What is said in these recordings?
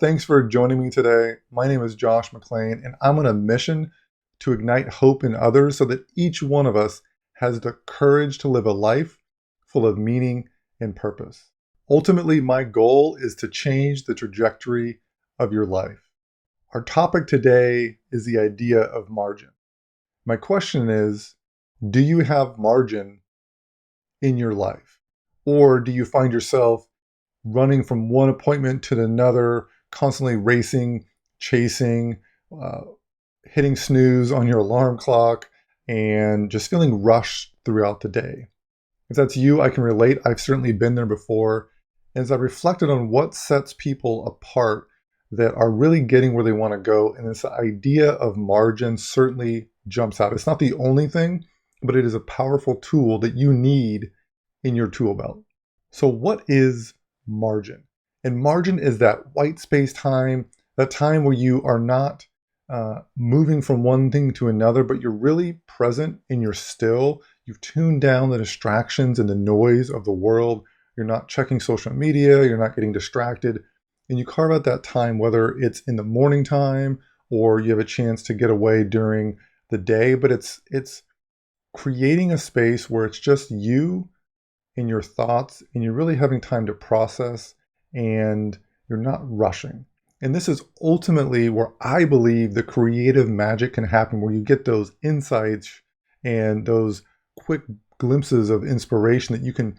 Thanks for joining me today. My name is Josh McLean, and I'm on a mission to ignite hope in others so that each one of us has the courage to live a life full of meaning and purpose. Ultimately, my goal is to change the trajectory of your life. Our topic today is the idea of margin. My question is, do you have margin in your life? Or do you find yourself running from one appointment to another, constantly racing, chasing, uh, hitting snooze on your alarm clock, and just feeling rushed throughout the day? If that's you, I can relate. I've certainly been there before. As I reflected on what sets people apart that are really getting where they want to go, and this idea of margin certainly jumps out. It's not the only thing, but it is a powerful tool that you need in your tool belt. So what is margin? And margin is that white space time, that time where you are not moving from one thing to another, but you're really present and you're still. You've tuned down the distractions and the noise of the world. You're not checking social media. You're not getting distracted. And you carve out that time, whether it's in the morning time or you have a chance to get away during the day. But it's creating a space where it's just you and your thoughts, and you're really having time to process, and you're not rushing. And this is ultimately where I believe the creative magic can happen, where you get those insights and those quick glimpses of inspiration that you can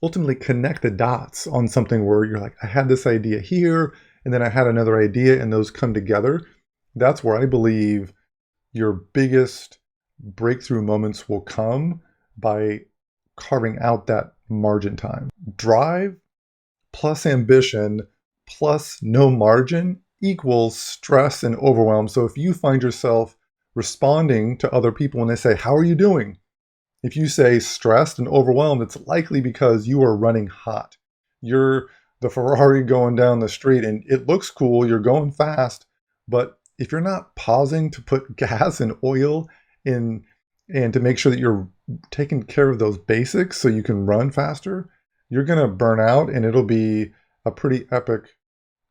ultimately connect the dots on something where you're like, I had this idea here, and then I had another idea, and those come together. That's where I believe your biggest breakthrough moments will come, by carving out that margin time. Drive plus ambition plus no margin equals stress and overwhelm. So if you find yourself responding to other people when they say, how are you doing? If you say stressed and overwhelmed, it's likely because you are running hot. You're the Ferrari going down the street and it looks cool, you're going fast, but if you're not pausing to put gas and oil in and to make sure that you're taking care of those basics so you can run faster, you're going to burn out, and it'll be a pretty epic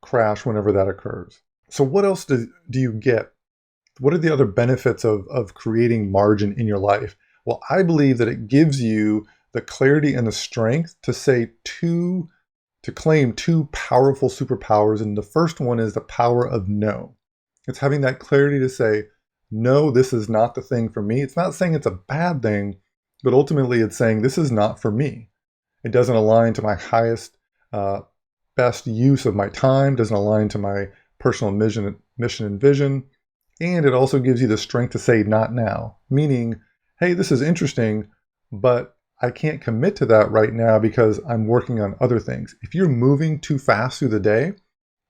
crash whenever that occurs. So what else do you get? What are the other benefits of creating margin in your life? Well, I believe that it gives you the clarity and the strength to claim two powerful superpowers. And the first one is the power of no. It's having that clarity to say, no, this is not the thing for me. It's not saying it's a bad thing, but ultimately it's saying this is not for me. It doesn't align to my highest, best use of my time, doesn't align to my personal mission and vision. And it also gives you the strength to say not now, meaning, hey, this is interesting, but I can't commit to that right now because I'm working on other things. If you're moving too fast through the day,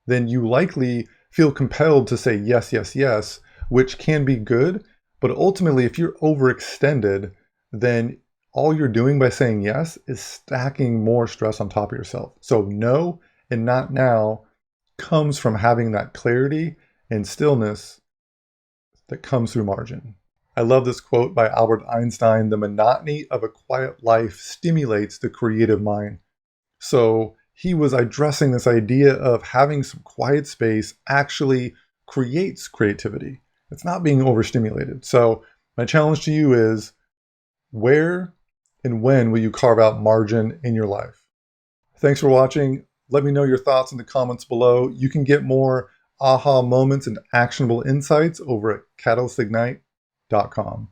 then you likely feel compelled to say yes, yes, yes, which can be good. But ultimately, if you're overextended, then all you're doing by saying yes is stacking more stress on top of yourself. So no and not now comes from having that clarity and stillness that comes through margin. I love this quote by Albert Einstein: the monotony of a quiet life stimulates the creative mind. So he was addressing this idea of having some quiet space actually creates creativity. It's not being overstimulated. So my challenge to you is, where and when will you carve out margin in your life? Thanks for watching. Let me know your thoughts in the comments below. You can get more aha moments and actionable insights over at catalystignite.com.